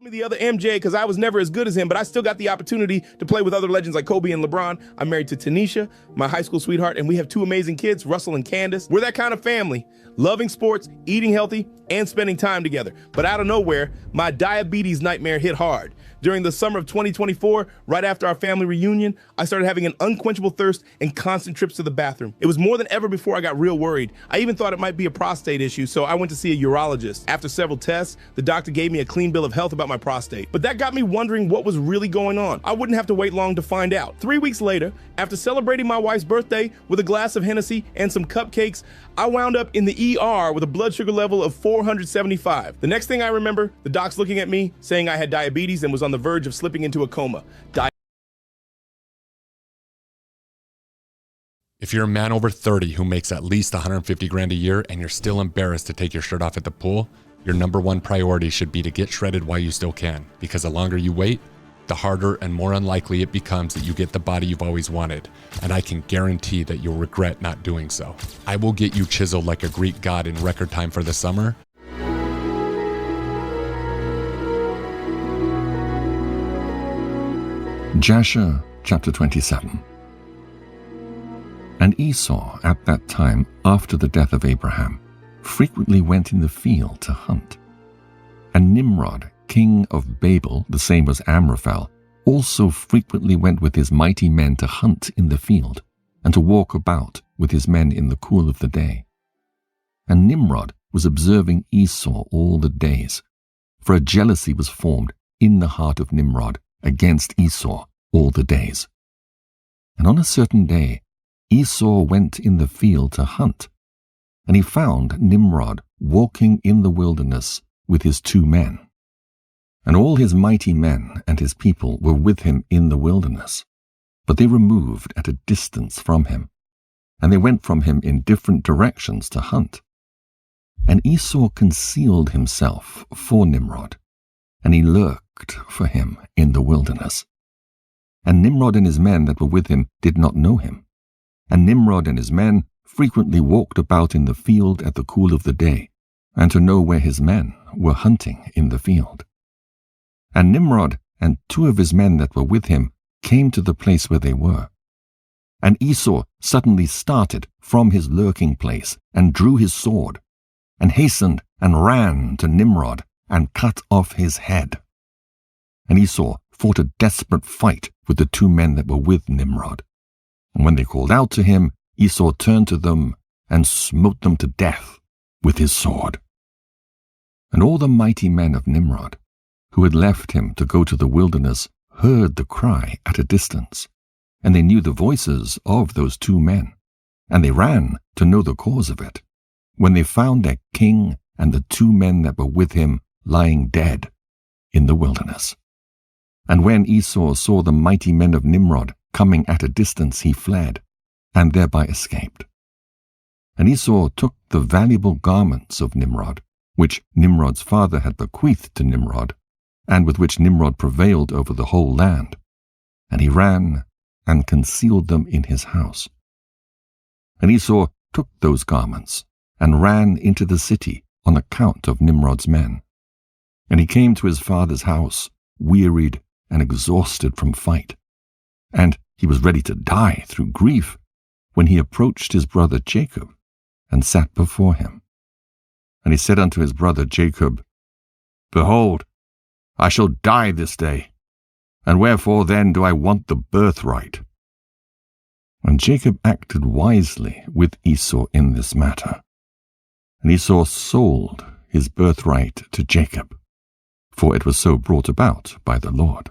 Me the other MJ because I was never as good as him, but I still got the opportunity to play with other legends like Kobe and LeBron. I'm married to Tanisha, my high school sweetheart, and we have two amazing kids, Russell and Candace. We're that kind of family, loving sports, eating healthy, and spending time together. But out of nowhere, my diabetes nightmare hit hard. During the summer of 2024, right after our family reunion, I started having an unquenchable thirst and constant trips to the bathroom. It was more than ever before I got real worried. I even thought it might be a prostate issue, so I went to see a urologist. After several tests, the doctor gave me a clean bill of health about my prostate. But that got me wondering what was really going on. I wouldn't have to wait long to find out. 3 weeks later, after celebrating my wife's birthday with a glass of Hennessy and some cupcakes, I wound up in the ER with a blood sugar level of 475. The next thing I remember, the doc's looking at me, saying I had diabetes and was on the verge of slipping into a coma. If you're a man over 30 who makes at least 150 grand a year and you're still embarrassed to take your shirt off at the pool, your number one priority should be to get shredded while you still can, because the longer you wait, the harder and more unlikely it becomes that you get the body you've always wanted, and I can guarantee that you'll regret not doing so. I will get you chiseled like a Greek god in record time for the summer. Jasher chapter 27. And Esau at that time, after the death of Abraham, frequently went in the field to hunt. And Nimrod, king of Babel, the same as Amraphel, also frequently went with his mighty men to hunt in the field, and to walk about with his men in the cool of the day. And Nimrod was observing Esau all the days, for a jealousy was formed in the heart of Nimrod against Esau all the days. And on a certain day Esau went in the field to hunt, and he found Nimrod walking in the wilderness with his 2 men. And all his mighty men and his people were with him in the wilderness, but they removed at a distance from him, and they went from him in different directions to hunt. And Esau concealed himself for Nimrod, and he lurked for him in the wilderness. And Nimrod and his men that were with him did not know him. And Nimrod and his men frequently walked about in the field at the cool of the day, and to know where his men were hunting in the field. And Nimrod and 2 of his men that were with him came to the place where they were. And Esau suddenly started from his lurking place, and drew his sword, and hastened and ran to Nimrod, and cut off his head. And Esau fought a desperate fight with the 2 men that were with Nimrod. And when they called out to him, Esau turned to them and smote them to death with his sword. And all the mighty men of Nimrod, who had left him to go to the wilderness, heard the cry at a distance, and they knew the voices of those 2 men, and they ran to know the cause of it, when they found their king and the 2 men that were with him lying dead in the wilderness. And when Esau saw the mighty men of Nimrod coming at a distance, he fled, and thereby escaped. And Esau took the valuable garments of Nimrod, which Nimrod's father had bequeathed to Nimrod, and with which Nimrod prevailed over the whole land, and he ran and concealed them in his house. And Esau took those garments, and ran into the city on account of Nimrod's men. And he came to his father's house, wearied and exhausted from fight, and he was ready to die through grief, when he approached his brother Jacob, and sat before him. And he said unto his brother Jacob, Behold, I shall die this day, and wherefore then do I want the birthright? And Jacob acted wisely with Esau in this matter. And Esau sold his birthright to Jacob, for it was so brought about by the Lord.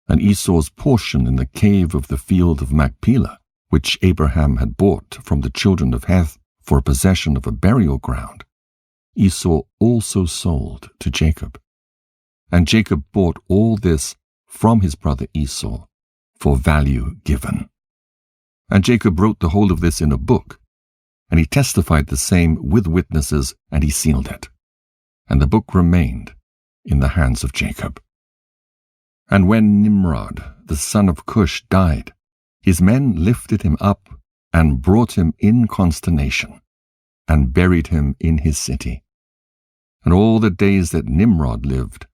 And Esau's portion in the cave of the field of Machpelah, which Abraham had bought from the children of Heth for a possession of a burial ground, Esau also sold to Jacob. And Jacob bought all this from his brother Esau for value given. And Jacob wrote the whole of this in a book, and he testified the same with witnesses, and he sealed it. And the book remained in the hands of Jacob. And when Nimrod, the son of Cush, died, his men lifted him up and brought him in consternation, and buried him in his city. And all the days that Nimrod lived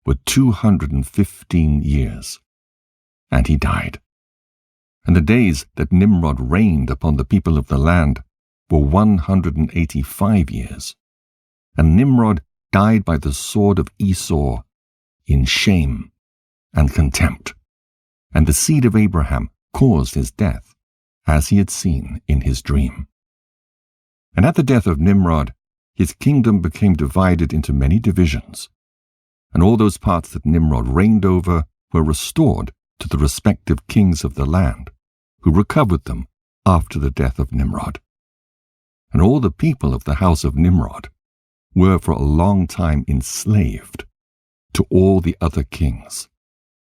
were 215 years. And he died. And the days that Nimrod reigned upon the people of the land were 185 years. And Nimrod died by the sword of Esau in shame and contempt. And the seed of Abraham caused his death, as he had seen in his dream. And at the death of Nimrod, his kingdom became divided into many divisions, and all those parts that Nimrod reigned over were restored to the respective kings of the land, who recovered them after the death of Nimrod. And all the people of the house of Nimrod were for a long time enslaved to all the other kings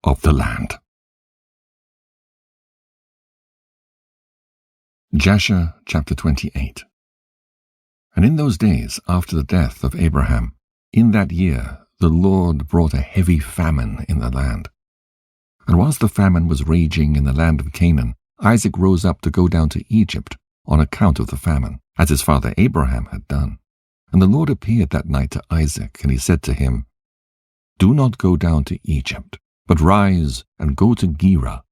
of the land. Jasher chapter 28. And in those days after the death of Abraham, in that year the Lord brought a heavy famine in the land. And whilst the famine was raging in the land of Canaan, Isaac rose up to go down to Egypt on account of the famine, as his father Abraham had done. And the Lord appeared that night to Isaac, and he said to him, "Do not go down to Egypt, but rise and go to Gerar,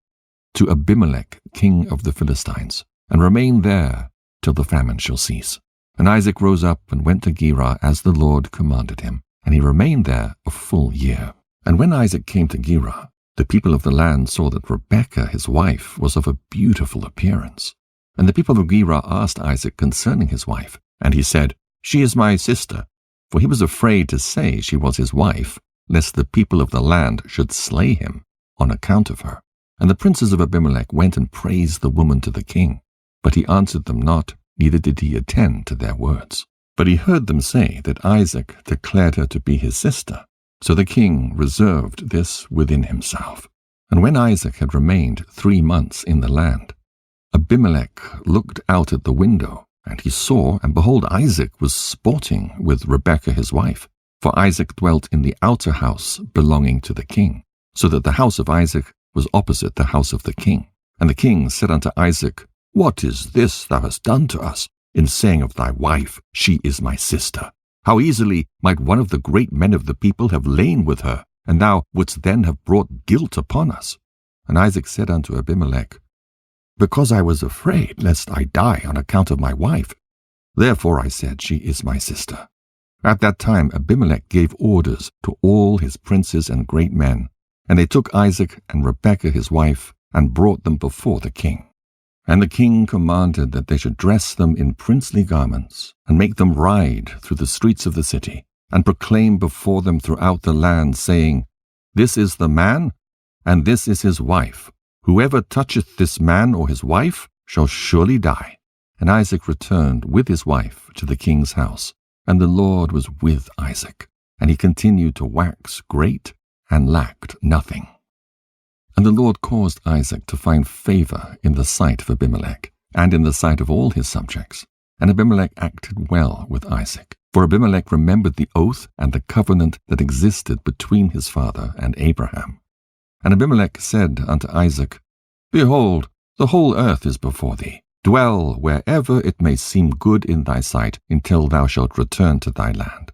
to Abimelech, king of the Philistines, and remain there till the famine shall cease." And Isaac rose up and went to Gerar as the Lord commanded him, and he remained there a full year. And when Isaac came to Gerar, the people of the land saw that Rebekah, his wife, was of a beautiful appearance. And the people of Gerar asked Isaac concerning his wife, and he said, "She is my sister," for he was afraid to say she was his wife, lest the people of the land should slay him on account of her. And the princes of Abimelech went and praised the woman to the king, but he answered them not, neither did he attend to their words. But he heard them say that Isaac declared her to be his sister. So the king reserved this within himself. And when Isaac had remained 3 months in the land, Abimelech looked out at the window, and he saw, and behold, Isaac was sporting with Rebekah his wife. For Isaac dwelt in the outer house belonging to the king, so that the house of Isaac was opposite the house of the king. And the king said unto Isaac, "What is this thou hast done to us, in saying of thy wife, She is my sister? How easily might one of the great men of the people have lain with her, and thou wouldst then have brought guilt upon us." And Isaac said unto Abimelech, "Because I was afraid lest I die on account of my wife, therefore I said, She is my sister." At that time Abimelech gave orders to all his princes and great men, and they took Isaac and Rebekah his wife, and brought them before the king. And the king commanded that they should dress them in princely garments, and make them ride through the streets of the city, and proclaim before them throughout the land, saying, "This is the man, and this is his wife. Whoever toucheth this man or his wife shall surely die." And Isaac returned with his wife to the king's house, and the Lord was with Isaac, and he continued to wax great, and lacked nothing. And the Lord caused Isaac to find favor in the sight of Abimelech, and in the sight of all his subjects. And Abimelech acted well with Isaac, for Abimelech remembered the oath and the covenant that existed between his father and Abraham. And Abimelech said unto Isaac, "Behold, the whole earth is before thee. Dwell wherever it may seem good in thy sight, until thou shalt return to thy land."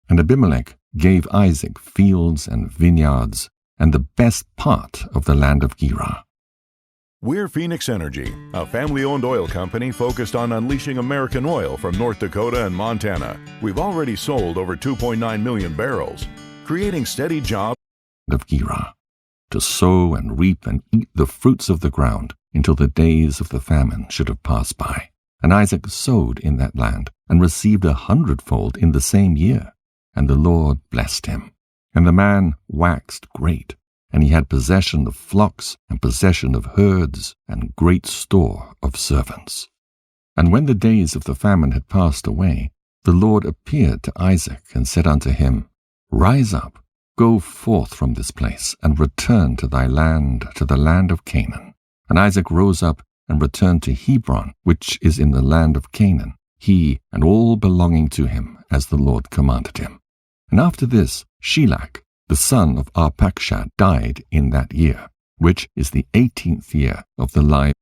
And Abimelech gave Isaac fields and vineyards, and the best part of the land of Gerar. We're Phoenix Energy, a family-owned oil company focused on unleashing American oil from North Dakota and Montana. We've already sold over 2.9 million barrels, creating steady jobs of Gerar, to sow and reap and eat the fruits of the ground until the days of the famine should have passed by. And Isaac sowed in that land, and received 100-fold in the same year, and the Lord blessed him. And the man waxed great, and he had possession of flocks, and possession of herds, and great store of servants. And when the days of the famine had passed away, the Lord appeared to Isaac, and said unto him, "Rise up, go forth from this place, and return to thy land, to the land of Canaan." And Isaac rose up, and returned to Hebron, which is in the land of Canaan, he and all belonging to him, as the Lord commanded him. And after this, Shelach, the son of Arpachshad, died in that year, which is the 18th year of the life